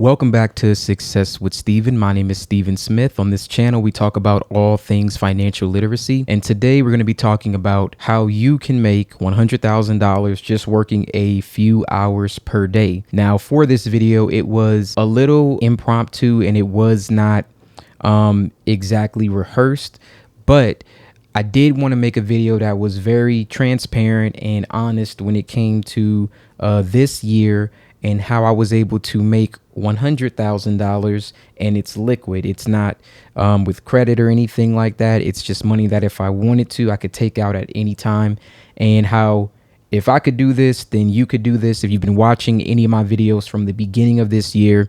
Welcome back to Success with Steven. My name is Steven Smith. On this channel, we talk about all things financial literacy. And today we're going to be talking about how you can make $100,000 just working a few hours per day. Now, for this video, it was a little impromptu and it was not exactly rehearsed, but I did want to make a video that was very transparent and honest when it came to this year and how I was able to make $100,000, and it's liquid. It's not with credit or anything like that. It's just money that if I wanted to, I could take out at any time. And how if I could do this, then you could do this. If you've been watching any of my videos from the beginning of this year,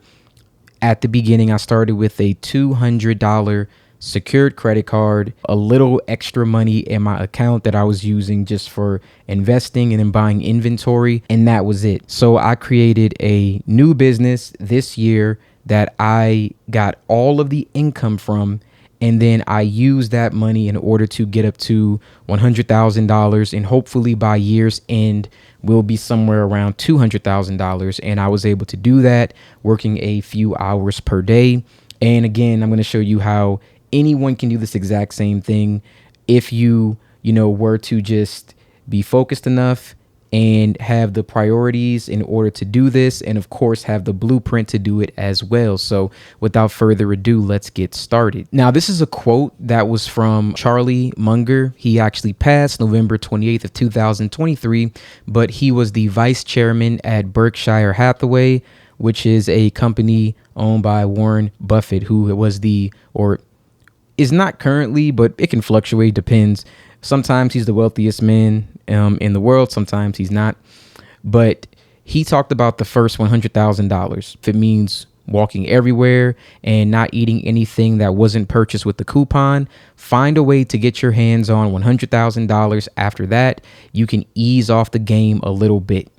at the beginning, I started with a $200 secured credit card, a little extra money in my account that I was using just for investing and then buying inventory, and that was it. So I created a new business this year that I got all of the income from, and then I used that money in order to get up to $100,000, and hopefully by year's end will be somewhere around $200,000. And I was able to do that working a few hours per day. And again, I'm going to show you how anyone can do this exact same thing if you were to just be focused enough and have the priorities in order to do this, and of course have the blueprint to do it as well. So without further ado, let's get started. Now, this is a quote that was from Charlie Munger. He actually passed November 28th of 2023, but he was the vice chairman at Berkshire Hathaway, which is a company owned by Warren Buffett, who was is not currently, but it can fluctuate, depends. Sometimes he's the wealthiest man in the world, sometimes he's not. But he talked about the first $100,000. If it means walking everywhere and not eating anything that wasn't purchased with the coupon, find a way to get your hands on $100,000. After that, you can ease off the game a little bit.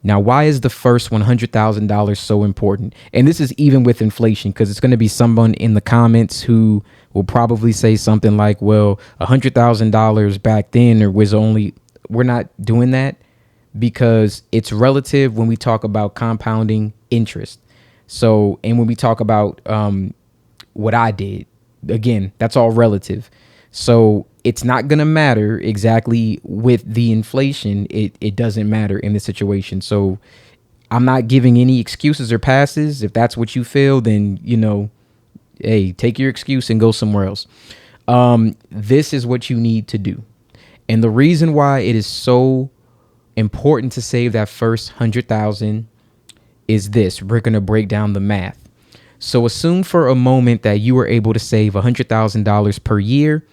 Now, why is the first $100,000 so important? And this is even with inflation, because it's going to be someone in the comments who will probably say something like, well, $100,000 back then we're not doing that, because it's relative when we talk about compounding interest. So, and when we talk about what I did, again, that's all relative. So it's not going to matter exactly with the inflation. It doesn't matter in this situation. So I'm not giving any excuses or passes. If that's what you feel, then, hey, take your excuse and go somewhere else. This is what you need to do. And the reason why it is so important to save that first 100,000 is this. We're going to break down the math. So assume for a moment that you were able to save $100,000 per year.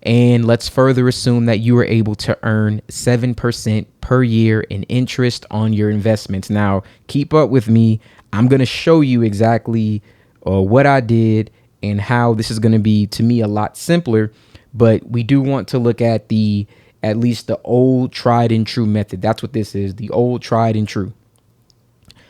And let's further assume that you were able to earn 7% per year in interest on your investments. Now, keep up with me. I'm going to show you exactly what I did and how this is going to be, to me, a lot simpler. But we do want to look at at least the old tried and true method. That's what this is, the old tried and true.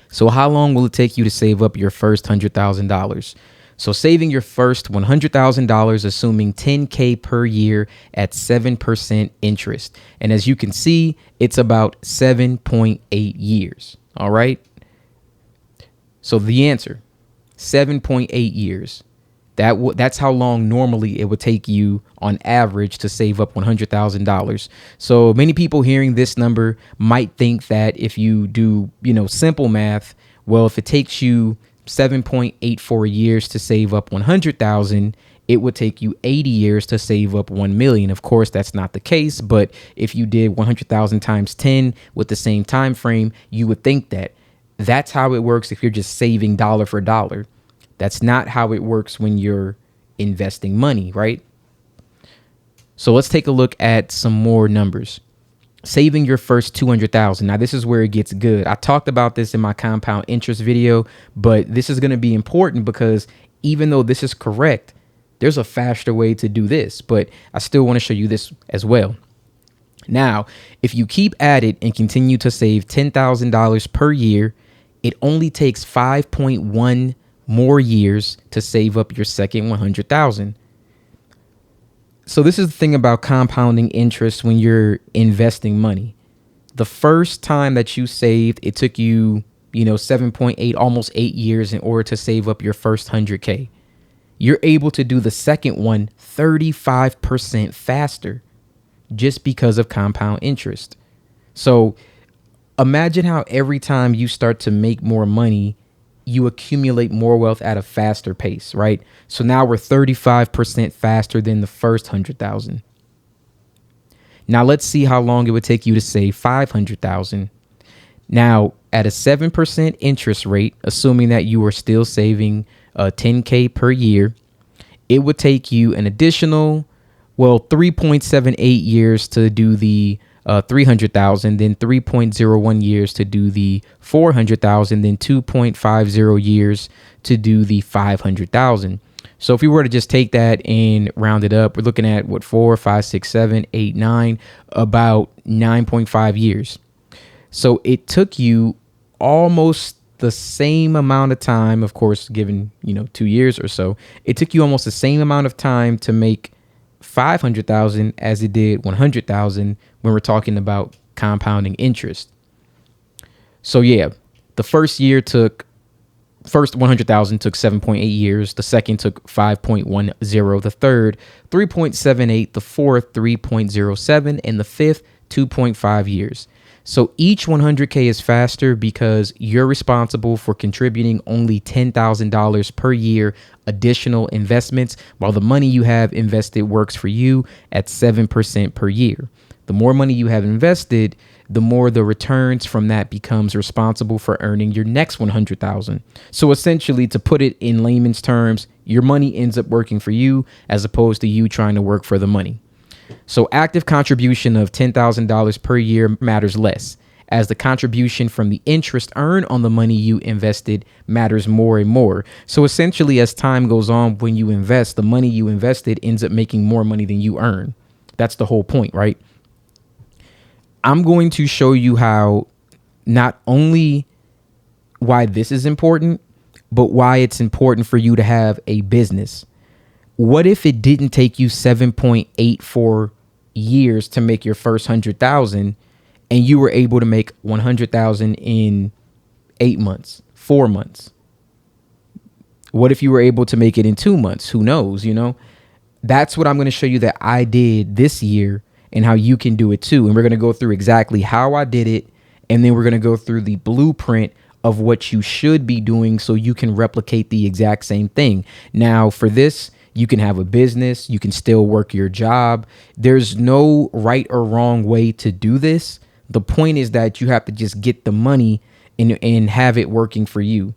So how long will it take you to save up your first $100,000? So saving your first $100,000, assuming $10K per year at 7% interest. And as you can see, it's about 7.8 years. All right. So the answer, 7.8 years. That's how long normally it would take you on average to save up $100,000. So many people hearing this number might think that if you do, simple math, well, if it takes you 7.84 years to save up 100,000, it would take you 80 years to save up 1 million. Of course, that's not the case, but if you did 100,000 times 10 with the same time frame, you would think that. That's how it works if you're just saving dollar for dollar. That's not how it works when you're investing money, right? So let's take a look at some more numbers. Saving your first 200,000. Now, this is where it gets good. I talked about this in my compound interest video, but this is going to be important because even though this is correct, there's a faster way to do this, but I still want to show you this as well. Now, if you keep at it and continue to save $10,000 per year, it only takes 5.1 more years to save up your second 100,000. So this is the thing about compounding interest when you're investing money. The first time that you saved, it took you, 7.8, almost 8 years in order to save up your first 100K. You're able to do the second one 35% faster just because of compound interest. So imagine how every time you start to make more money, you accumulate more wealth at a faster pace, right? So now we're 35% faster than the first 100,000. Now let's see how long it would take you to save 500,000. Now at a 7% interest rate, assuming that you are still saving 10K per year, it would take you an additional, 3.78 years to do the 300,000, then 3.01 years to do the 400,000, then 2.50 years to do the 500,000. So if we were to just take that and round it up, we're looking at 4, 5, 6, 7, 8, 9, about 9.5 years. So it took you almost the same amount of time, of course, given, 2 years or so, it took you almost the same amount of time to make 500,000 as it did 100,000 when we're talking about compounding interest. So yeah, the first 100,000 took 7.8 years. The second took 5.10. The third, 3.78. The fourth, 3.07. And the fifth, 2.5 years. So each 100K is faster because you're responsible for contributing only $10,000 per year additional investments, while the money you have invested works for you at 7% per year. The more money you have invested, the more the returns from that becomes responsible for earning your next 100,000. So essentially, to put it in layman's terms, your money ends up working for you as opposed to you trying to work for the money. So active contribution of $10,000 per year matters less, as the contribution from the interest earned on the money you invested matters more and more. So essentially, as time goes on, when you invest, the money you invested ends up making more money than you earn. That's the whole point, right? I'm going to show you how not only why this is important, but why it's important for you to have a business. What if it didn't take you 7.84 years to make your first 100,000 and you were able to make 100,000 in 8 months, 4 months? What if you were able to make it in 2 months? Who knows, That's what I'm going to show you that I did this year and how you can do it too. And we're going to go through exactly how I did it. And then we're going to go through the blueprint of what you should be doing so you can replicate the exact same thing. Now, for this, you can have a business. You can still work your job. There's no right or wrong way to do this. The point is that you have to just get the money and have it working for you.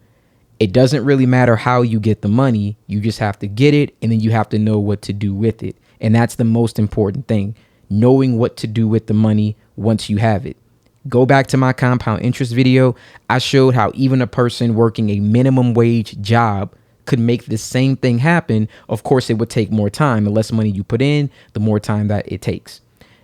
It doesn't really matter how you get the money. You just have to get it, and then you have to know what to do with it. And that's the most important thing, knowing what to do with the money once you have it. Go back to my compound interest video. I showed how even a person working a minimum wage job could make the same thing happen. Of course, it would take more time. The less money you put in, the more time that it takes.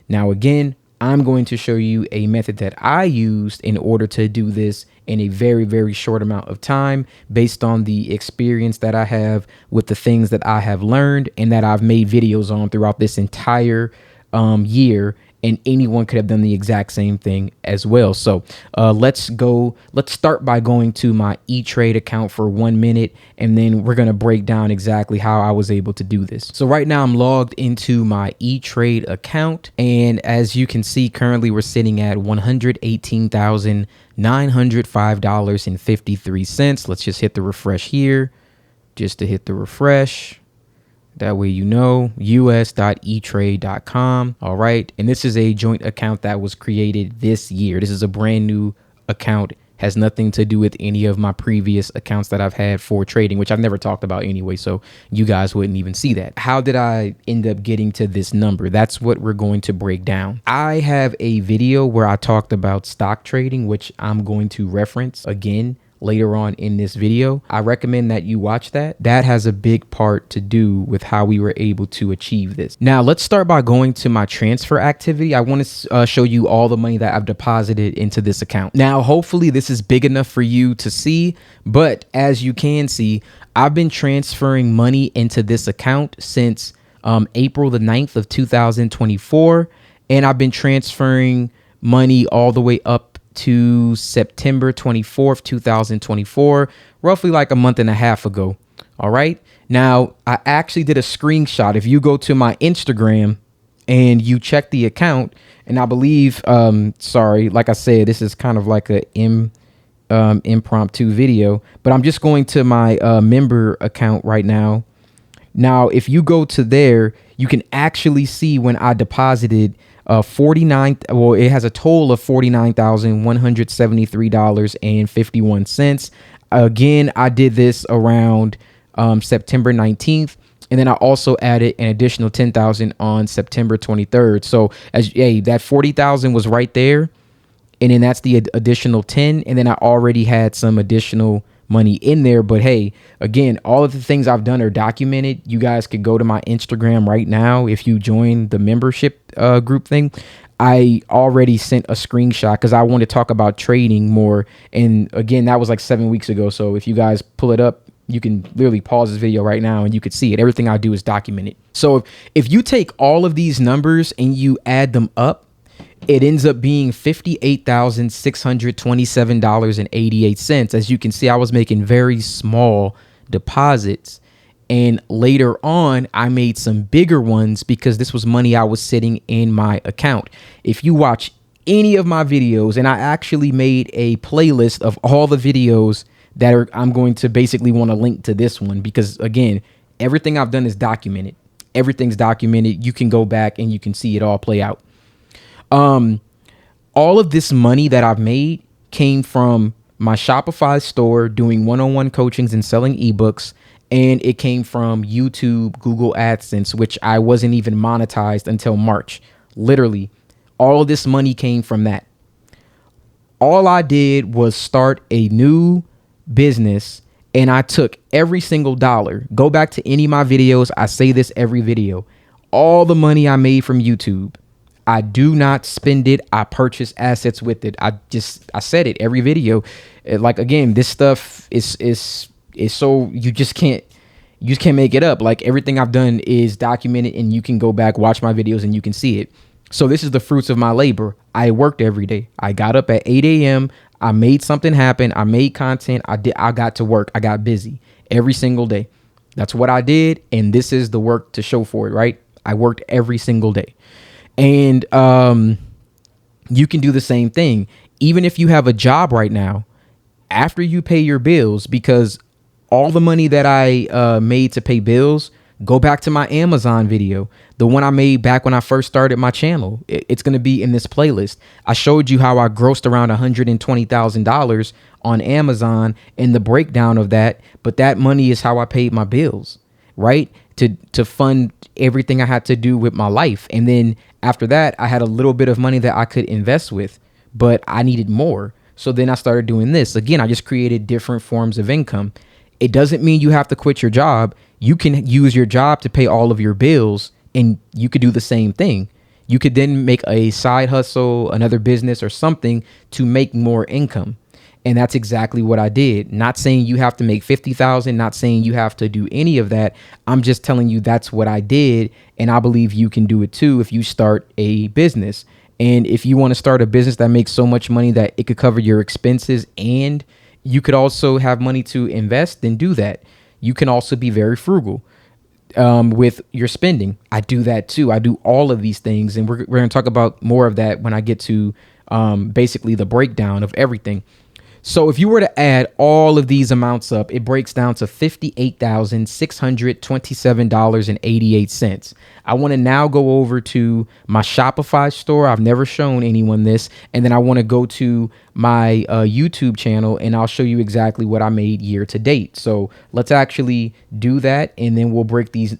Now, again, I'm going to show you a method that I used in order to do this in a very, very short amount of time based on the experience that I have with the things that I have learned and that I've made videos on throughout this entire year. And anyone could have done the exact same thing as well. So let's start by going to my E-Trade account for 1 minute, and then we're going to break down exactly how I was able to do this. So right now I'm logged into my E-Trade account. And as you can see, currently we're sitting at $118,905.53. Let's just hit the refresh here, just to hit the refresh. That way, us.etrade.com. All right. And this is a joint account that was created this year. This is a brand new account. Has nothing to do with any of my previous accounts that I've had for trading, which I've never talked about anyway. So you guys wouldn't even see that. How did I end up getting to this number? That's what we're going to break down. I have a video where I talked about stock trading, which I'm going to reference again later on in this video. I recommend that you watch that. That has a big part to do with how we were able to achieve this. Now, let's start by going to my transfer activity. I want to show you all the money that I've deposited into this account. Now, hopefully this is big enough for you to see, but as you can see, I've been transferring money into this account since April the 9th of 2024, and I've been transferring money all the way up to September 24th, 2024, roughly like a month and a half ago. All right. Now, I actually did a screenshot. If you go to my Instagram and you check the account, and I believe, sorry, like I said, this is kind of like a impromptu video, but I'm just going to my member account right now. Now, if you go to there, you can actually see when I deposited it has a total of $49,173.51. Again, I did this around September 19th. And then I also added an additional 10,000 on September 23rd. So that 40,000 was right there. And then that's the additional 10. And then I already had some additional money in there. But hey, again, all of the things I've done are documented. You guys could go to my Instagram right now. If you join the membership group thing, I already sent a screenshot because I want to talk about trading more. And again, that was like 7 weeks ago. So if you guys pull it up, you can literally pause this video right now and you could see it. Everything I do is documented. So if you take all of these numbers and you add them up, it ends up being $58,627.88. As you can see, I was making very small deposits. And later on, I made some bigger ones because this was money I was sitting in my account. If you watch any of my videos, and I actually made a playlist of all the videos that I'm going to basically want to link to this one, because again, everything I've done is documented. Everything's documented. You can go back and you can see it all play out. All of this money that I've made came from my Shopify store doing one-on-one coachings and selling ebooks. And it came from YouTube, Google AdSense, which I wasn't even monetized until March. Literally, all of this money came from that. All I did was start a new business, and I took every single dollar. Go back to any of my videos. I say this every video. All the money I made from YouTube, I do not spend it. I purchase assets with it. I said it every video. Like, again, this stuff is so you just can't make it up. Like, everything I've done is documented, and you can go back, watch my videos, and you can see it. So this is the fruits of my labor. I worked every day. I got up at 8 a.m. I made something happen. I made content. I got to work. I got busy every single day. That's what I did. And this is the work to show for it, right? I worked every single day. And you can do the same thing. Even if you have a job right now, after you pay your bills, because all the money that I made to pay bills, go back to my Amazon video, the one I made back when I first started my channel. It's going to be in this playlist. I showed you how I grossed around $120,000 on Amazon and the breakdown of that. But that money is how I paid my bills, right? To fund everything I had to do with my life. And then after that, I had a little bit of money that I could invest with, but I needed more. So then I started doing this. Again, I just created different forms of income. It doesn't mean you have to quit your job. You can use your job to pay all of your bills, and you could do the same thing. You could then make a side hustle, another business or something to make more income. And that's exactly what I did. Not saying you have to make 50,000, not saying you have to do any of that. I'm just telling you that's what I did. And I believe you can do it too if you start a business. And if you want to start a business that makes so much money that it could cover your expenses and you could also have money to invest, then do that. You can also be very frugal with your spending. I do that too. I do all of these things. And we're going to talk about more of that when I get to basically the breakdown of everything. So if you were to add all of these amounts up, it breaks down to $58,627.88. I want to now go over to my Shopify store. I've never shown anyone this. And then I want to go to my YouTube channel, and I'll show you exactly what I made year to date. So let's actually do that, and then we'll break these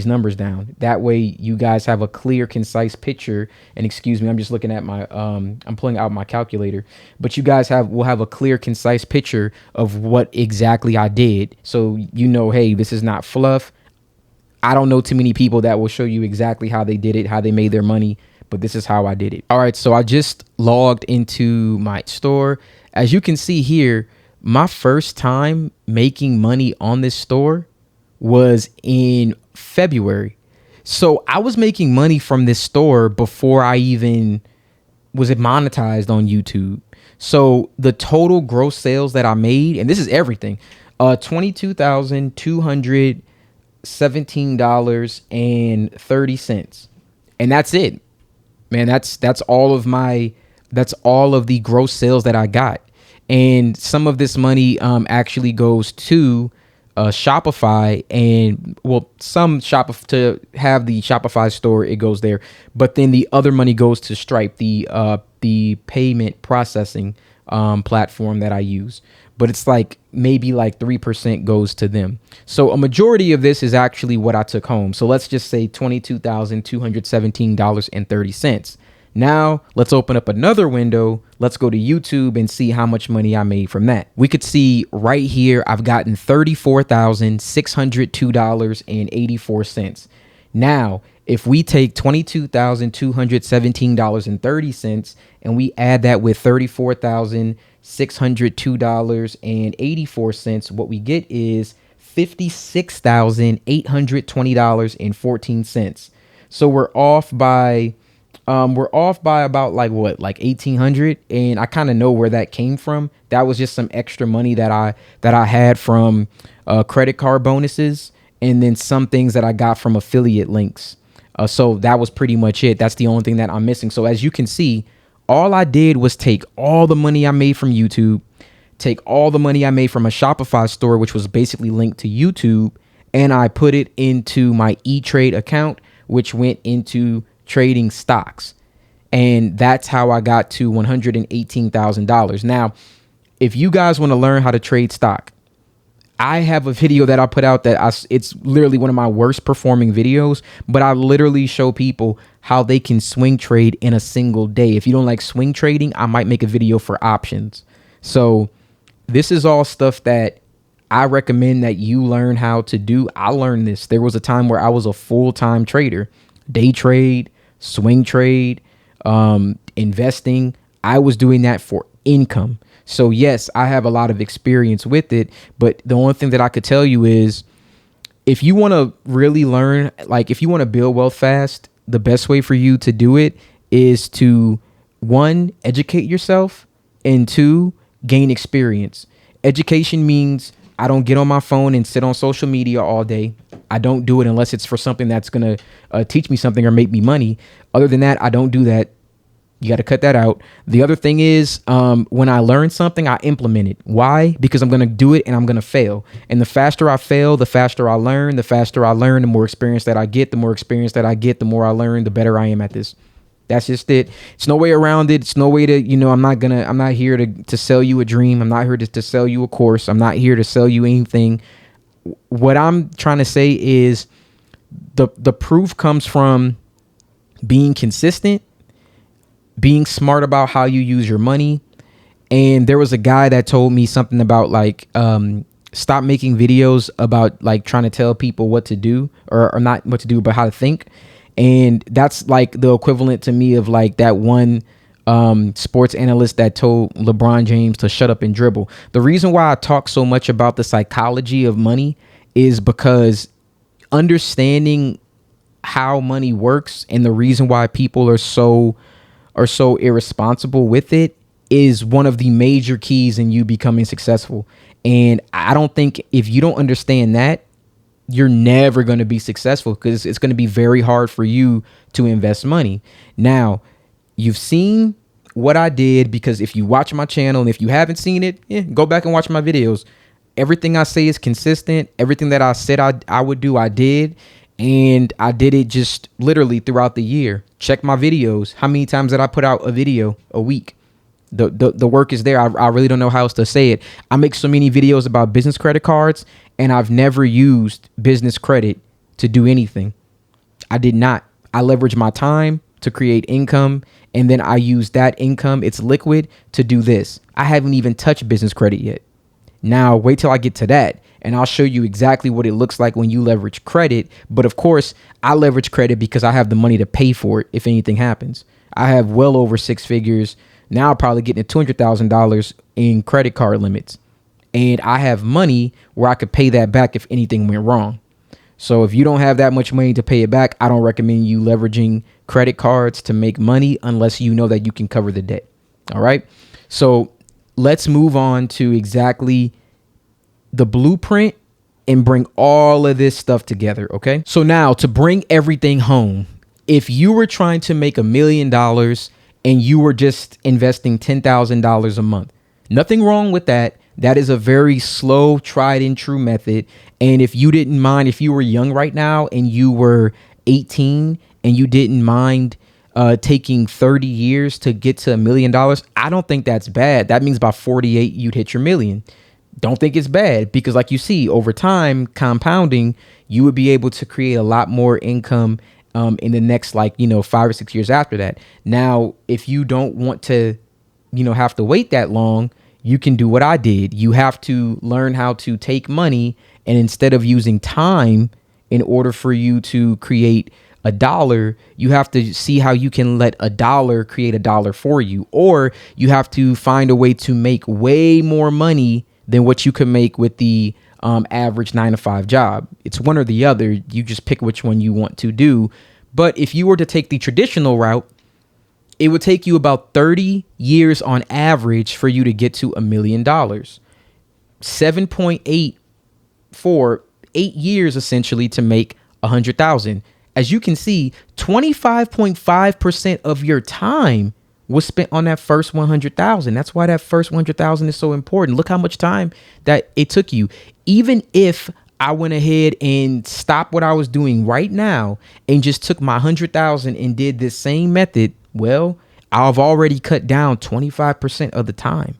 numbers down. That way you guys have a clear, concise picture. And excuse me, I'm just looking at my I'm pulling out my calculator, but you guys will have a clear, concise picture of what exactly I did. So you know, hey, this is not fluff. I don't know too many people that will show you exactly how they did it, how they made their money, but this is how I did it. All right, so I just logged into my store. As you can see here, my first time making money on this store was in February. So I was making money from this store before I even was monetized on YouTube. So the total gross sales that I made, and this is everything, $22,217.30. And that's it. Man, that's all of my that's all of the gross sales that I got. And some of this money actually goes to Shopify, and well, some Shopify to have the Shopify store, it goes there, but then the other money goes to Stripe, the payment processing platform that I use. But it's like maybe like 3% goes to them. So a majority of this is actually what I took home. So let's just say $22,217.30. Now let's open up another window. Let's go to YouTube and see how much money I made from that. We could see right here, I've gotten $34,602.84. Now, if we take $22,217.30 and we add that with $34,602.84, what we get is $56,820.14. So we're off by about like 1,800, and I kind of know where that came from. That was just some extra money that I had from credit card bonuses, and then some things that I got from affiliate links. So that was pretty much it. That's the only thing that I'm missing. So as you can see, all I did was take all the money I made from YouTube, take all the money I made from a Shopify store, which was basically linked to YouTube, and I put it into my E-Trade account, which went into trading stocks. And that's how I got to $118,000. Now, if you guys want to learn how to trade stock, I have a video that I put out that it's literally one of my worst performing videos, but I literally show people how they can swing trade in a single day. If you don't like swing trading, I might make a video for options. So this is all stuff that I recommend that you learn how to do. I learned this. There was a time where I was a full-time trader, day trade, swing trade, investing. I was doing that for income. So yes, I have a lot of experience with it, but the only thing that I could tell you is if you want to really learn, like if you want to build wealth fast, the best way for you to do it is to, one, educate yourself, and two, gain experience. Education means I don't get on my phone and sit on social media all day. I don't do it unless it's for something that's going to teach me something or make me money. Other than that, I don't do that. You got to cut that out. The other thing is when I learn something, I implement it. Why? Because I'm going to do it and I'm going to fail. And the faster I fail, the faster I learn. The faster I learn, the more experience that I get. The more experience that I get, the more I learn, the better I am at this. That's just it. It's no way around it. It's no way to, I'm not here to sell you a dream. I'm not here to sell you a course. I'm not here to sell you anything. What I'm trying to say is the proof comes from being consistent, being smart about how you use your money. And there was a guy that told me something about like, stop making videos about like trying to tell people what to do or not what to do, but how to think. And that's like the equivalent to me of like that one sports analyst that told LeBron James to shut up and dribble. The reason why I talk so much about the psychology of money is because understanding how money works and the reason why people are so irresponsible with it is one of the major keys in you becoming successful. And I don't think if you don't understand that, you're never going to be successful because it's going to be very hard for you to invest money. Now, you've seen what I did because if you watch my channel and if you haven't seen it, go back and watch my videos. Everything I say is consistent. Everything that I said I would do, I did. And I did it just literally throughout the year. Check my videos. How many times did I put out a video a week? The work is there. I really don't know how else to say it. I make so many videos about business credit cards, and I've never used business credit to do anything. I did not. I leverage my time to create income, and then I use that income, it's liquid, to do this. I haven't even touched business credit yet. Now, wait till I get to that, and I'll show you exactly what it looks like when you leverage credit. But of course, I leverage credit because I have the money to pay for it if anything happens. I have well over six figures. Now I'm probably getting $200,000 in credit card limits. And I have money where I could pay that back if anything went wrong. So if you don't have that much money to pay it back, I don't recommend you leveraging credit cards to make money unless you know that you can cover the debt. All right. So let's move on to exactly the blueprint and bring all of this stuff together. Okay. So now to bring everything home, if you were trying to make $1,000,000 and you were just investing $10,000 a month, nothing wrong with that. That is a very slow, tried and true method. And if you didn't mind, if you were young right now and you were 18 and you didn't mind taking 30 years to get to $1,000,000, I don't think that's bad. That means by 48, you'd hit your million. Don't think it's bad, because like you see, over time, compounding, you would be able to create a lot more income in the next 5 or 6 years after that. Now, if you don't want to, have to wait that long, you can do what I did. You have to learn how to take money, and instead of using time in order for you to create $1, you have to see how you can let $1 create $1 for you, or you have to find a way to make way more money than what you can make with the average 9-to-5 job. It's one or the other. You just pick which one you want to do. But if you were to take the traditional route, it would take you about 30 years on average for you to get to $1,000,000. 7.8 for 8 years essentially to make 100,000. As you can see, 25.5% of your time was spent on that first 100,000. That's why that first 100,000 is so important. Look how much time that it took you. Even if I went ahead and stopped what I was doing right now and just took my 100,000 and did this same method, well, I've already cut down 25% of the time.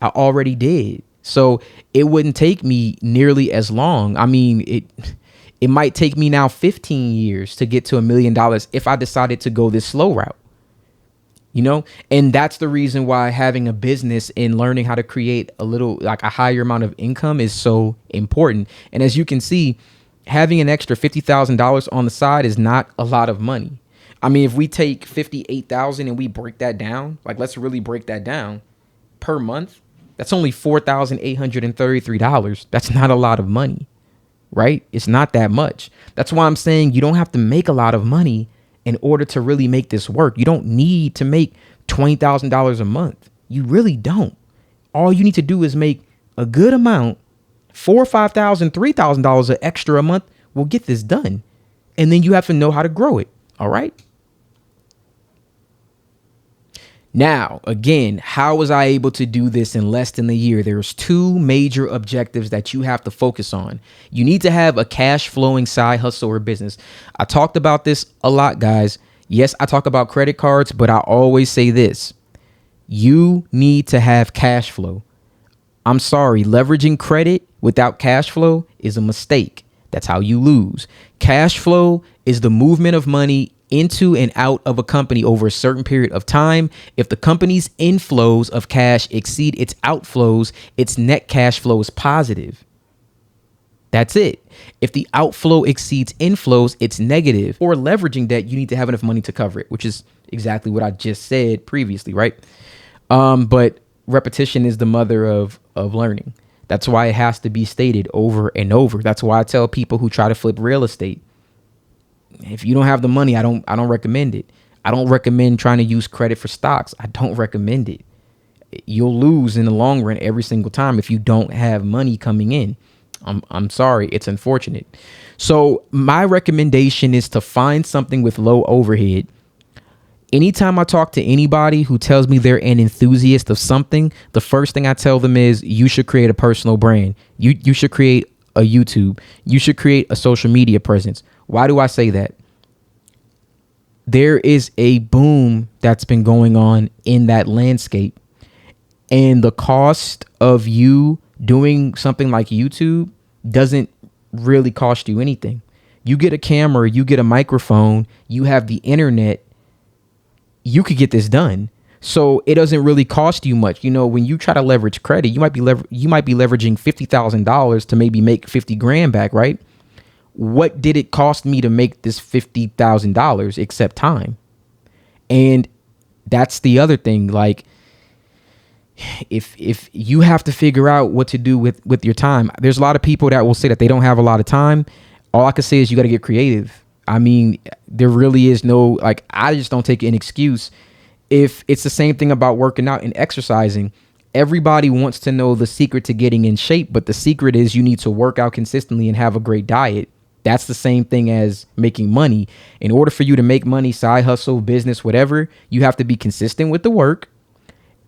I already did. So it wouldn't take me nearly as long. I mean, it might take me now 15 years to get to $1,000,000 if I decided to go this slow route. And that's the reason why having a business and learning how to create a higher amount of income is so important. And as you can see, having an extra $50,000 on the side is not a lot of money. I mean, if we take 58,000 and we break that down, let's really break that down per month, that's only $4,833. That's not a lot of money, right? It's not that much. That's why I'm saying you don't have to make a lot of money in order to really make this work. You don't need to make $20,000 a month. You really don't. All you need to do is make a good amount. $4,000, $5,000, $3,000 extra a month will get this done. And then you have to know how to grow it. All right. Now, again, how was I able to do this in less than a year? There's two major objectives that you have to focus on. You need to have a cash flowing side hustle or business. I talked about this a lot, guys. Yes, I talk about credit cards, but I always say this. You need to have cash flow. I'm sorry, leveraging credit without cash flow is a mistake. That's how you lose. Cash flow is the movement of money into and out of a company over a certain period of time. If the company's inflows of cash exceed its outflows, its net cash flow is positive. That's it. If the outflow exceeds inflows, it's negative. Or leveraging debt, you need to have enough money to cover it, which is exactly what I just said previously, right? But repetition is the mother of learning. That's why it has to be stated over and over. That's why I tell people who try to flip real estate, if you don't have the money, I don't recommend it. I don't recommend trying to use credit for stocks. I don't recommend it. You'll lose in the long run every single time if you don't have money coming in. I'm sorry. It's unfortunate. So my recommendation is to find something with low overhead. Anytime I talk to anybody who tells me they're an enthusiast of something, the first thing I tell them is you should create a personal brand. You should create a YouTube. You should create a social media presence. Why do I say that? There is a boom that's been going on in that landscape. And the cost of you doing something like YouTube doesn't really cost you anything. You get a camera, you get a microphone, you have the internet, you could get this done. So it doesn't really cost you much. When you try to leverage credit, you might be leveraging $50,000 to maybe make 50 grand back, right? What did it cost me to make this $50,000 except time? And that's the other thing. If you have to figure out what to do with your time, there's a lot of people that will say that they don't have a lot of time. All I can say is you got to get creative. I mean, there really is no, I just don't take an excuse. if it's the same thing about working out and exercising, everybody wants to know the secret to getting in shape, but the secret is you need to work out consistently and have a great diet. That's the same thing as making money. In order for you to make money, side hustle, business, whatever, you have to be consistent with the work.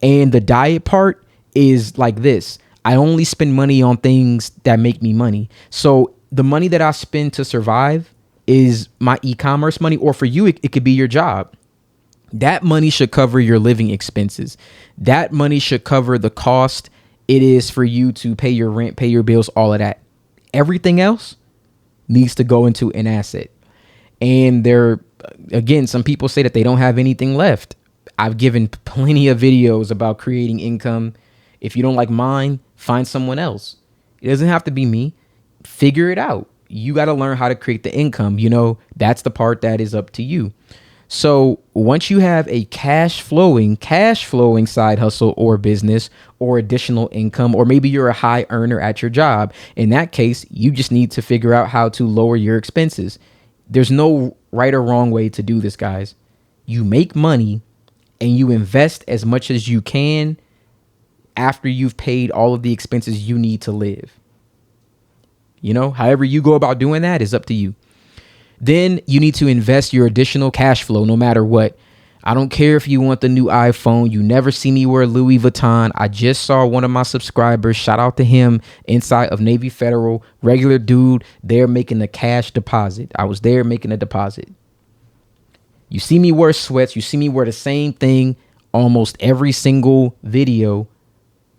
And the diet part is like this. I only spend money on things that make me money. So the money that I spend to survive is my e-commerce money, or for you, it could be your job. That money should cover your living expenses. That money should cover the cost it is for you to pay your rent, pay your bills, all of that. Everything else needs to go into an asset. And again, some people say that they don't have anything left. I've given plenty of videos about creating income. If you don't like mine, find someone else. It doesn't have to be me. Figure it out. You got to learn how to create the income. That's the part that is up to you. So once you have a cash flowing side hustle or business or additional income, or maybe you're a high earner at your job, in that case, you just need to figure out how to lower your expenses. There's no right or wrong way to do this, guys. You make money and you invest as much as you can after you've paid all of the expenses you need to live. However you go about doing that is up to you. Then you need to invest your additional cash flow no matter what. I don't care if you want the new iPhone. You never see me wear Louis Vuitton. I just saw one of my subscribers, shout out to him, inside of Navy Federal, regular dude, they're making a cash deposit. I was there making a deposit. You see me wear sweats. You see me wear the same thing almost every single video.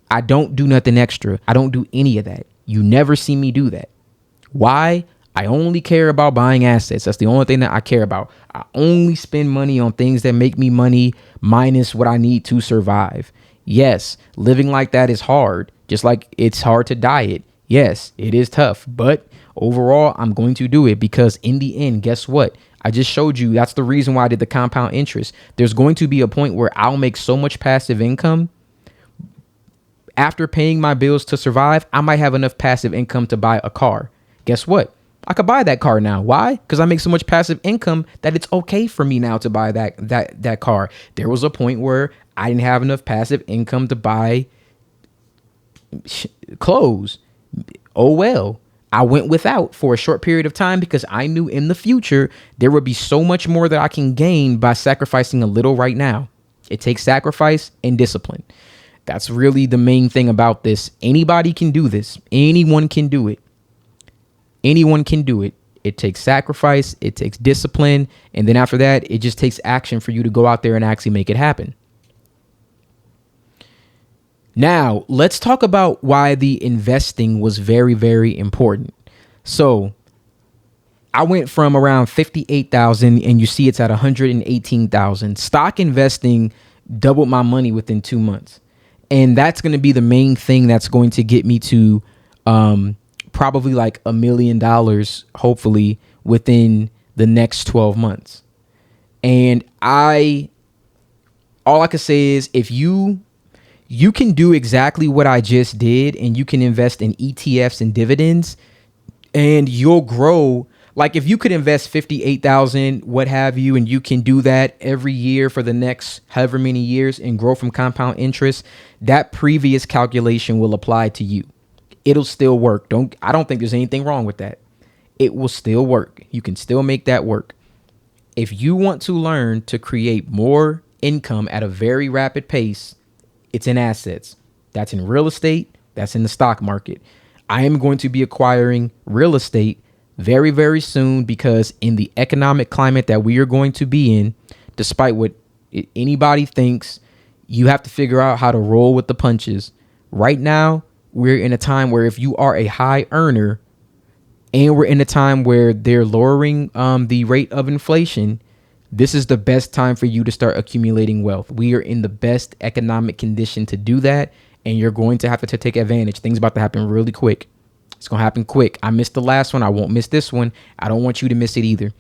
I don't do nothing extra. I don't do any of that. You never see me do that. Why? I only care about buying assets. That's the only thing that I care about. I only spend money on things that make me money minus what I need to survive. Yes, living like that is hard, just like it's hard to diet. Yes, it is tough, but overall, I'm going to do it because in the end, guess what? I just showed you that's the reason why I did the compound interest. There's going to be a point where I'll make so much passive income. After paying my bills to survive, I might have enough passive income to buy a car. Guess what? I could buy that car now. Why? Because I make so much passive income that it's okay for me now to buy that car. There was a point where I didn't have enough passive income to buy clothes. Oh, well, I went without for a short period of time because I knew in the future there would be so much more that I can gain by sacrificing a little right now. It takes sacrifice and discipline. That's really the main thing about this. Anybody can do this. Anyone can do it. Anyone can do it. It takes sacrifice. It takes discipline. And then after that, it just takes action for you to go out there and actually make it happen. Now, let's talk about why the investing was very, very important. So I went from around 58,000 and you see it's at 118,000. Stock investing doubled my money within 2 months. And that's going to be the main thing that's going to get me to probably like $1 million, hopefully within the next 12 months. And all I can say is if you can do exactly what I just did and you can invest in ETFs and dividends and you'll grow. Like if you could invest 58,000, what have you, and you can do that every year for the next however many years and grow from compound interest, that previous calculation will apply to you. It'll still work. I don't think there's anything wrong with that. It will still work. You can still make that work. If you want to learn to create more income at a very rapid pace, it's in assets. That's in real estate. That's in the stock market. I am going to be acquiring real estate very, very soon because in the economic climate that we are going to be in, despite what anybody thinks, you have to figure out how to roll with the punches. Right now, we're in a time where if you are a high earner and we're in a time where they're lowering the rate of inflation, this is the best time for you to start accumulating wealth. We are in the best economic condition to do that, and you're going to have to take advantage. Things about to happen really quick. It's going to happen quick. I missed the last one. I won't miss this one. I don't want you to miss it either.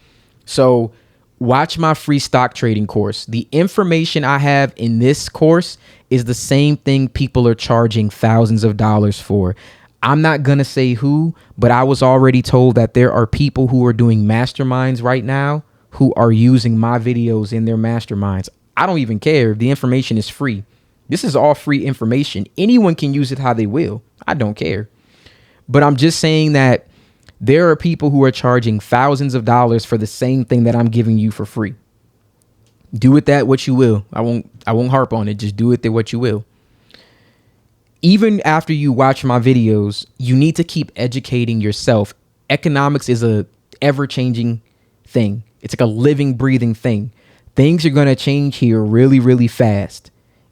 So watch my free stock trading course. The information I have in this course is the same thing people are charging thousands of dollars for. I'm not going to say who, but I was already told that there are people who are doing masterminds right now who are using my videos in their masterminds. I don't even care. The information is free. This is all free information. Anyone can use it how they will. I don't care. But I'm just saying that there are people who are charging thousands of dollars for the same thing that I'm giving you for free. Do with that what you will. I won't harp on it. Just do with it what you will. Even after you watch my videos, you need to keep educating yourself. Economics is a ever-changing thing. It's like a living, breathing thing. Things are going to change here really, really fast.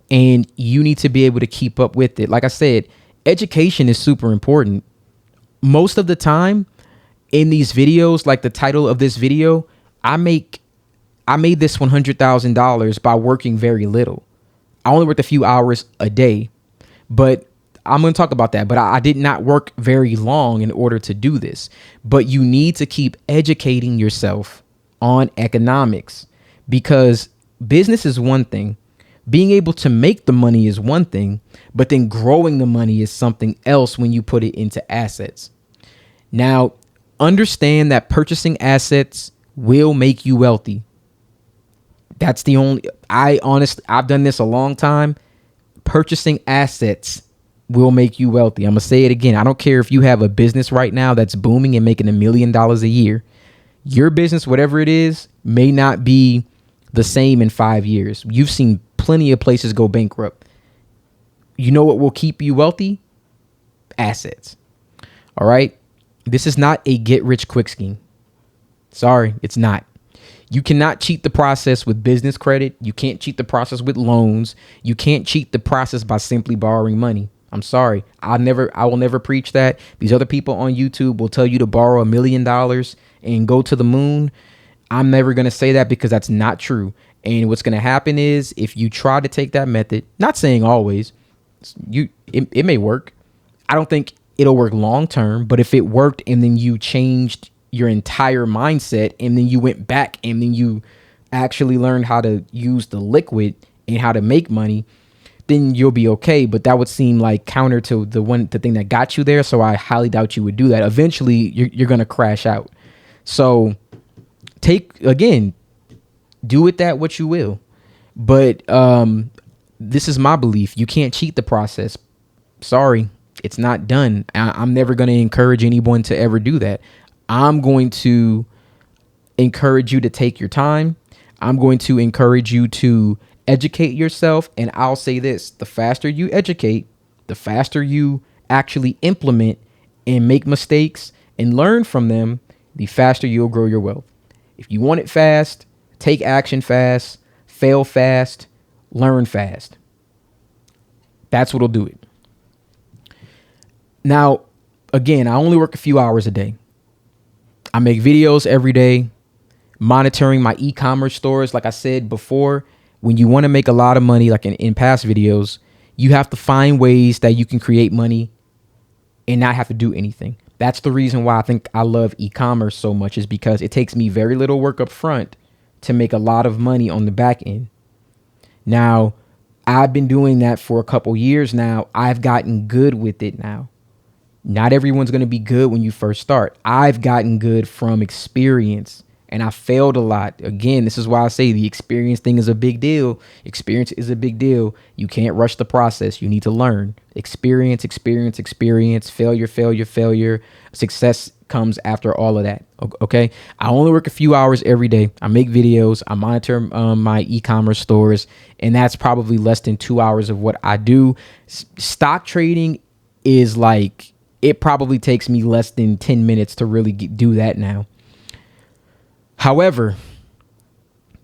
And you need to be able to keep up with it. Like I said, education is super important. Most of the time in these videos, like the title of this video, I made this $100,000 by working very little. I only worked a few hours a day, but I'm going to talk about that. But I did not work very long in order to do this. But you need to keep educating yourself on economics, because business is one thing. Being able to make the money is one thing, but then growing the money is something else when you put it into assets. Now, understand that purchasing assets will make you wealthy. That's the only, I've done this a long time. Purchasing assets will make you wealthy. I'm going to say it again. I don't care if you have a business right now that's booming and making $1 million a year. Your business, whatever it is, may not be the same in 5 years. You've seen plenty of places go bankrupt. You know what will keep you wealthy? Assets. All right. This is not a get rich quick scheme. Sorry, it's not. You cannot cheat the process with business credit. You can't cheat the process with loans. You can't cheat the process by simply borrowing money. I'm sorry. I will never preach that. These other people on YouTube will tell you to borrow $1 million and go to the moon. I'm never going to say that, because that's not true. And what's going to happen is, if you try to take that method, not saying always, it may work. I don't think it'll work long term, but if it worked and then you changed your entire mindset and then you went back and then you actually learned how to use the liquid and how to make money, then you'll be okay. But that would seem like counter to the thing that got you there. So I highly doubt you would do that. Eventually you're going to crash out. So do with that what you will. But this is my belief. You can't cheat the process. Sorry, it's not done. I'm never going to encourage anyone to ever do that. I'm going to encourage you to take your time. I'm going to encourage you to educate yourself. And I'll say this: the faster you educate, the faster you actually implement and make mistakes and learn from them, the faster you'll grow your wealth. If you want it fast, take action fast, fail fast, learn fast. That's what'll do it. Now, again, I only work a few hours a day. I make videos every day, monitoring my e-commerce stores. Like I said before, when you want to make a lot of money, like in past videos, you have to find ways that you can create money and not have to do anything. That's the reason why I think I love e-commerce so much, is because it takes me very little work up front to make a lot of money on the back end. Now, I've been doing that for a couple years now. I've gotten good with it now. Not everyone's going to be good when you first start. I've gotten good from experience, and I failed a lot. Again, this is why I say the experience thing is a big deal. Experience is a big deal. You can't rush the process. You need to learn. Experience, experience, experience, failure, failure, failure. Success comes after all of that. Okay. I only work a few hours every day. I make videos. I monitor my e-commerce stores, and that's probably less than 2 hours of what I do. Stock trading is like, it probably takes me less than 10 minutes to really do that now. However,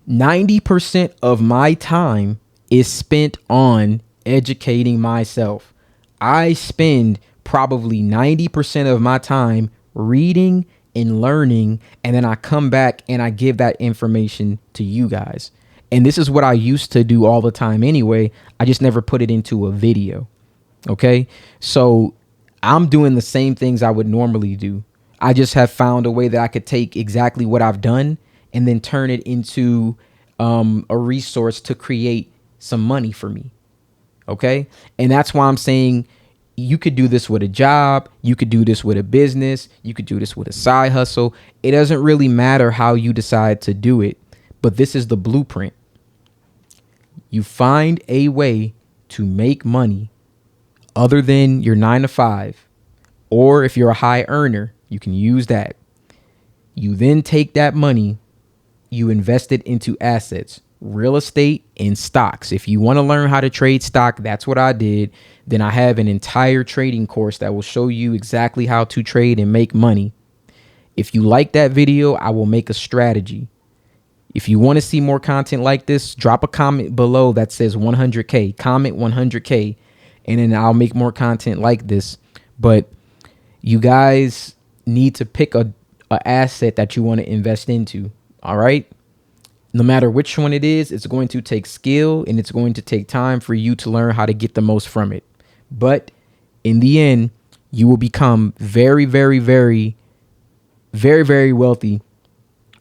90% of my time is spent on educating myself. I spend probably 90% of my time reading and learning, and then I come back and I give that information to you guys. And this is what I used to do all the time anyway. I just never put it into a video. Okay. So I'm doing the same things I would normally do. I just have found a way that I could take exactly what I've done and then turn it into a resource to create some money for me. Okay. And that's why I'm saying you could do this with a job. You could do this with a business. You could do this with a side hustle. It doesn't really matter how you decide to do it, but this is the blueprint. You find a way to make money other than your 9 to 5, or if you're a high earner, you can use that. You then take that money, you invest it into assets, real estate, and stocks. If you want to learn how to trade stock, that's what I did. Then I have an entire trading course that will show you exactly how to trade and make money. If you like that video, I will make a strategy. If you want to see more content like this, drop a comment below that says 100K. Comment 100K, and then I'll make more content like this. But you guys need to pick a asset that you want to invest into. All right. No matter which one it is, it's going to take skill and it's going to take time for you to learn how to get the most from it. But in the end, you will become very, very, very, very, very wealthy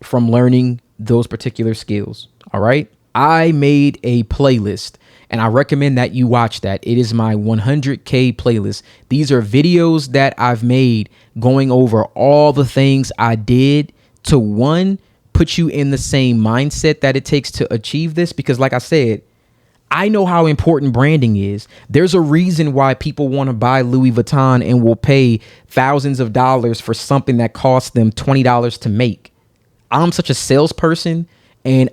from learning those particular skills. All right. I made a playlist and I recommend that you watch that. It is my 100K playlist. These are videos that I've made going over all the things I did to, one, put you in the same mindset that it takes to achieve this. Because like I said, I know how important branding is. There's a reason why people want to buy Louis Vuitton and will pay thousands of dollars for something that costs them $20 to make. I'm such a salesperson. And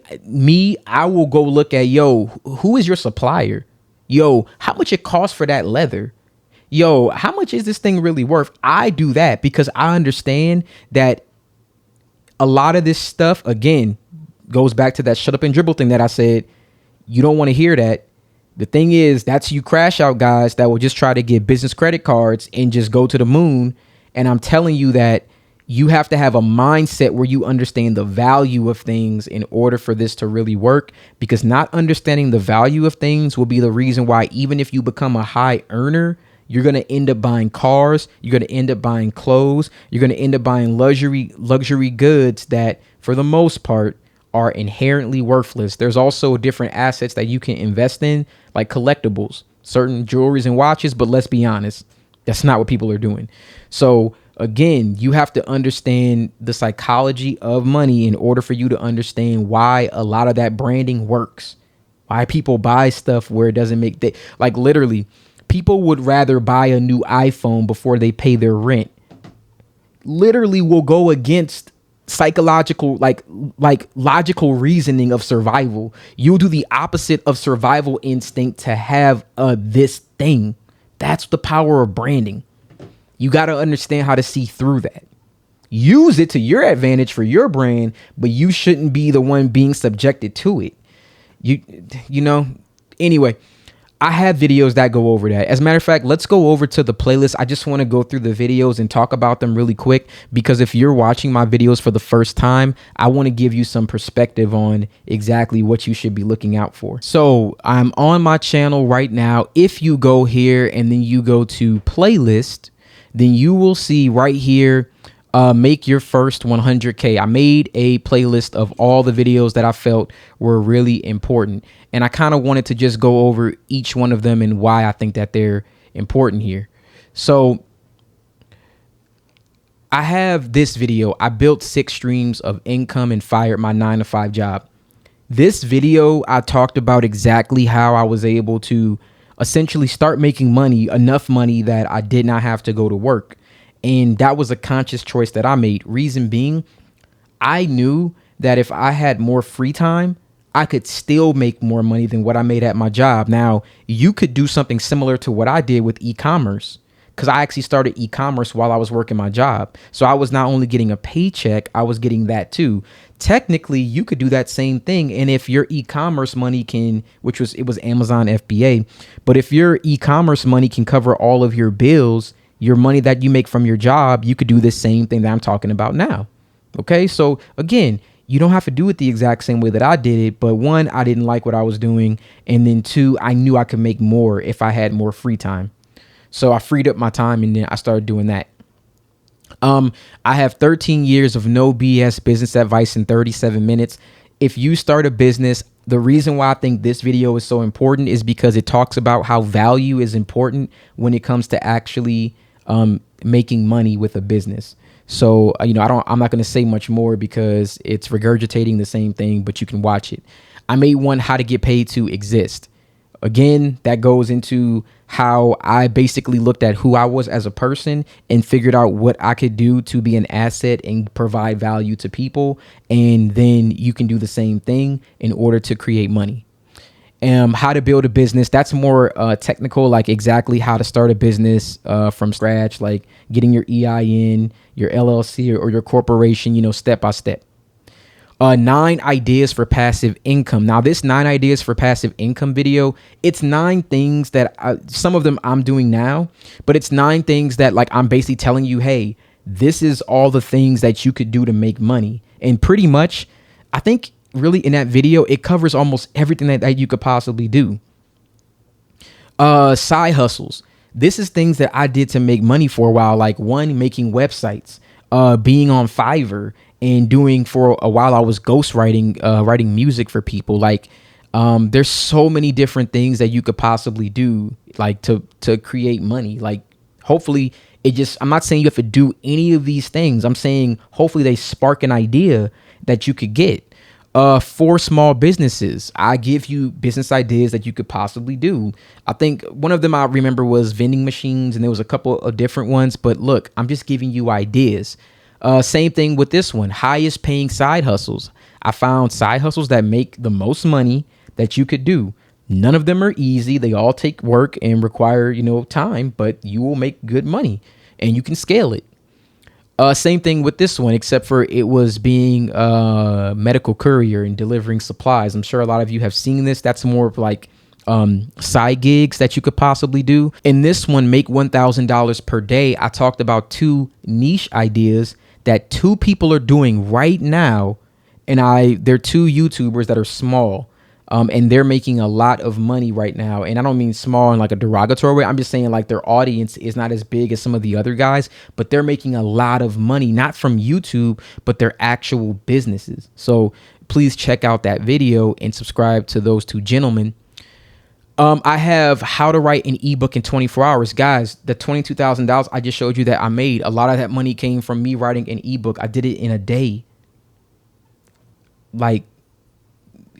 I will go look at, yo, who is your supplier? Yo, how much it costs for that leather? Yo, how much is this thing really worth? I do that because I understand that a lot of this stuff, again, goes back to that shut up and dribble thing that I said. You don't want to hear that. The thing is, that's you crash out guys that will just try to get business credit cards and just go to the moon. And I'm telling you that you have to have a mindset where you understand the value of things in order for this to really work, because not understanding the value of things will be the reason why, even if you become a high earner, you're going to end up buying cars. You're going to end up buying clothes. You're going to end up buying luxury goods that for the most part are inherently worthless. There's also different assets that you can invest in, like collectibles, certain jewelries and watches. But let's be honest, that's not what people are doing. So again, you have to understand the psychology of money in order for you to understand why a lot of that branding works, why people buy stuff where it doesn't make like literally people would rather buy a new iPhone before they pay their rent. Literally will go against psychological, like logical reasoning of survival. You'll do the opposite of survival instinct to have this thing. That's the power of branding. You got to understand how to see through that. Use it to your advantage for your brand, but you shouldn't be the one being subjected to it. You know, anyway, I have videos that go over that. As a matter of fact, let's go over to the playlist. I just want to go through the videos and talk about them really quick, because if you're watching my videos for the first time, I want to give you some perspective on exactly what you should be looking out for. So I'm on my channel right now. If you go here and then you go to playlist, then you will see right here, make your first 100K. I made a playlist of all the videos that I felt were really important. And I kind of wanted to just go over each one of them and why I think that they're important here. So I have this video. I built 6 streams of income and fired my 9-to-5 job. This video, I talked about exactly how I was able to essentially start making money, enough money that I did not have to go to work. And that was a conscious choice that I made. Reason being, I knew that if I had more free time, I could still make more money than what I made at my job. Now, you could do something similar to what I did with e-commerce, because I actually started e-commerce while I was working my job. So I was not only getting a paycheck, I was getting that too. Technically, you could do that same thing. And if your e-commerce money can, it was Amazon FBA, but if your e-commerce money can cover all of your bills, your money that you make from your job, you could do the same thing that I'm talking about now. Okay. So again, you don't have to do it the exact same way that I did it. But one, I didn't like what I was doing. And then two, I knew I could make more if I had more free time. So I freed up my time and then I started doing that. I have 13 years of no BS business advice in 37 minutes. If you start a business, the reason why I think this video is so important is because it talks about how value is important when it comes to actually making money with a business. So, I'm not going to say much more because it's regurgitating the same thing, but you can watch it. I made one, how to get paid to exist. Again, that goes into how I basically looked at who I was as a person and figured out what I could do to be an asset and provide value to people. And then you can do the same thing in order to create money. How to build a business. That's more technical, like exactly how to start a business from scratch, like getting your EIN, your LLC, or your corporation, step by step. 9 ideas for passive income. Now, this 9 ideas for passive income video, it's 9 things that some of them I'm doing now, but it's 9 things that like I'm basically telling you, hey, this is all the things that you could do to make money. And pretty much, I think really in that video, it covers almost everything that you could possibly do. Side hustles. This is things that I did to make money for a while, like one, making websites, being on Fiverr, and doing for a while I was ghostwriting, writing music for people. Like there's so many different things that you could possibly do, like to create money. Like hopefully I'm not saying you have to do any of these things. I'm saying hopefully they spark an idea that you could get. For small businesses, I give you business ideas that you could possibly do. I think one of them I remember was vending machines, and there was a couple of different ones, but look, I'm just giving you ideas. Same thing with this one, highest paying side hustles. I found side hustles that make the most money that you could do. None of them are easy. They all take work and require, time, but you will make good money and you can scale it. Same thing with this one, except for it was being a medical courier and delivering supplies. I'm sure a lot of you have seen this. That's more of like side gigs that you could possibly do. In this one, make $1,000 per day. I talked about 2 niche ideas that 2 people are doing right now. And they're 2 YouTubers that are small. And they're making a lot of money right now. And I don't mean small in like a derogatory way. I'm just saying like their audience is not as big as some of the other guys, but they're making a lot of money, not from YouTube, but their actual businesses. So please check out that video and subscribe to those 2 gentlemen. I have how to write an ebook in 24 hours. Guys, the $22,000 I just showed you that I made, a lot of that money came from me writing an ebook. I did it in a day. Like,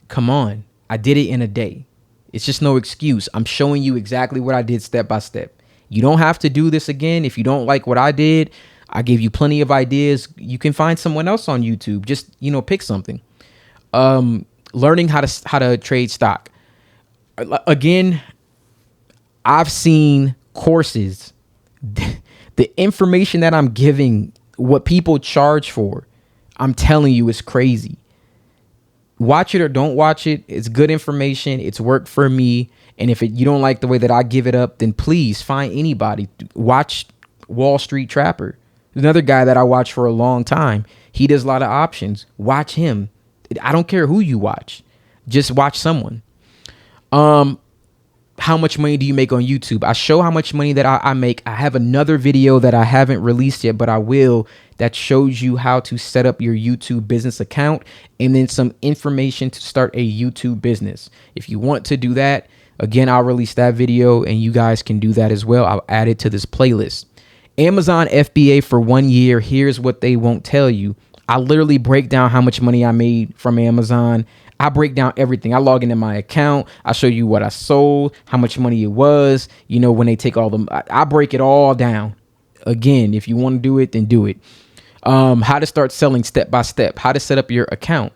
come on. I did it in a day. It's just no excuse. I'm showing you exactly what I did step by step. You don't have to do this again. If you don't like what I did, I gave you plenty of ideas. You can find someone else on YouTube. Just, pick something. Learning how to trade stock. Again, I've seen courses. The information that I'm giving, what people charge for, I'm telling you, is crazy. Watch it or don't watch it. It's good information. It's worked for me. And if you don't like the way that I give it up, then please find anybody. Watch Wall Street Trapper. There's another guy that I watched for a long time. He does a lot of options. Watch him. I don't care who you watch. Just watch someone. How much money do you make on YouTube? I show how much money that I make. I have another video that I haven't released yet, but I will, that shows you how to set up your YouTube business account and then some information to start a YouTube business. If you want to do that, again, I'll release that video and you guys can do that as well. I'll add it to this playlist. Amazon FBA for 1 year. Here's what they won't tell you. I literally break down how much money I made from Amazon. I break down everything. I log into my account. I show you what I sold, how much money it was, when they take all them. I break it all down. Again, if you want to do it, then do it. How to start selling step by step, how to set up your account,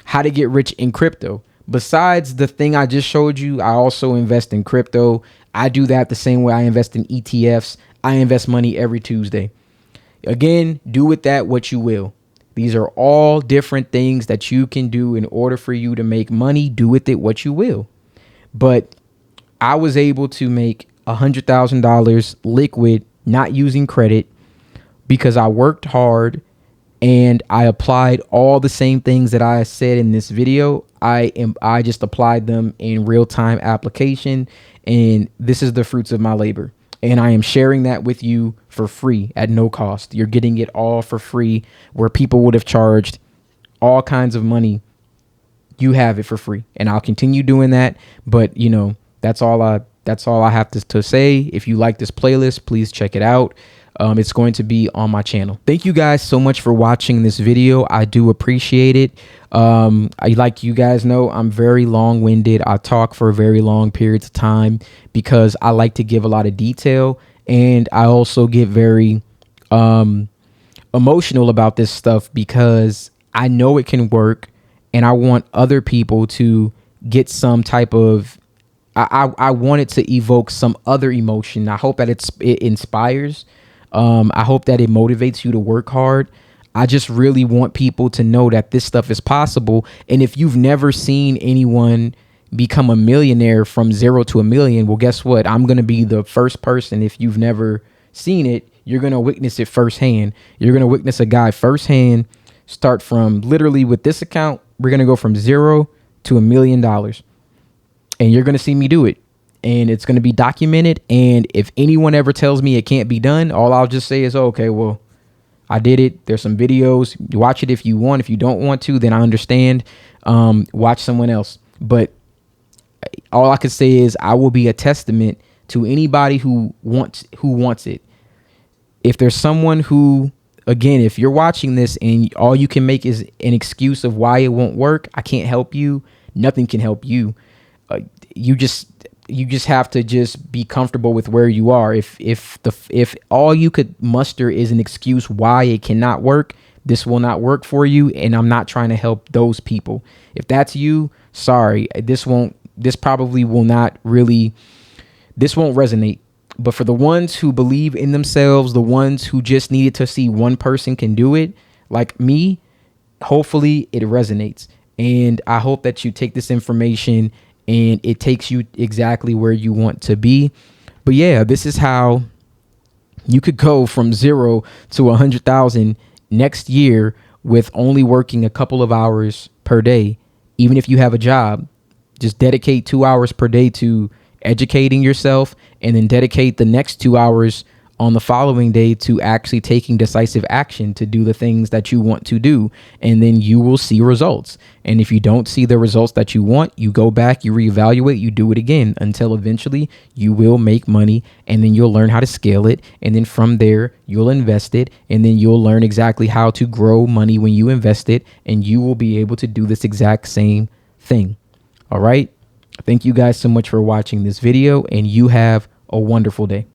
how to get rich in crypto. Besides the thing I just showed you, I also invest in crypto. I do that the same way I invest in ETFs. I invest money every Tuesday. Again, do with that what you will. These are all different things that you can do in order for you to make money. Do with it what you will. But I was able to make $100,000 liquid, not using credit, because I worked hard and I applied all the same things that I said in this video. I just applied them in real-time application, and this is the fruits of my labor. And I am sharing that with you for free at no cost. You're getting it all for free, where people would have charged all kinds of money. You have it for free, and I'll continue doing that. But that's all I have to say. If you like this playlist, please check it out. It's going to be on my channel. Thank you guys so much for watching this video. I do appreciate it. Like you guys know, I'm very long-winded. I talk for very long periods of time because I like to give a lot of detail, and I also get very emotional about this stuff because I know it can work, and I want other people to get some type of I want it to evoke some other emotion. I hope that it inspires. I hope that it motivates you to work hard. I just really want people to know that this stuff is possible. And if you've never seen anyone become a millionaire from 0 to a million, well, guess what? I'm going to be the first person. If you've never seen it, you're going to witness it firsthand. You're going to witness a guy firsthand start from literally with this account. We're going to go from 0 to $1 million. And you're going to see me do it. And it's going to be documented. And if anyone ever tells me it can't be done, all I'll just say is, oh, okay, well, I did it. There's some videos. You watch it if you want. If you don't want to, then I understand. Watch someone else. But all I could say is I will be a testament to anybody who wants it. If there's someone who, again, if you're watching this and all you can make is an excuse of why it won't work, I can't help you. Nothing can help you. You just have to just be comfortable with where you are. If all you could muster is an excuse why it cannot work, this will not work for you. And I'm not trying to help those people. If that's you, sorry, this won't resonate. But for the ones who believe in themselves, the ones who just needed to see one person can do it, like me, hopefully it resonates. And I hope that you take this information and it takes you exactly where you want to be. But yeah, this is how you could go from 0 to 100,000 next year with only working a couple of hours per day. Even if you have a job, just dedicate 2 hours per day to educating yourself, and then dedicate the next 2 hours on the following day to actually taking decisive action to do the things that you want to do. And then you will see results. And if you don't see the results that you want, you go back, you reevaluate, you do it again until eventually you will make money, and then you'll learn how to scale it. And then from there, you'll invest it, and then you'll learn exactly how to grow money when you invest it, and you will be able to do this exact same thing. All right. Thank you guys so much for watching this video, and you have a wonderful day.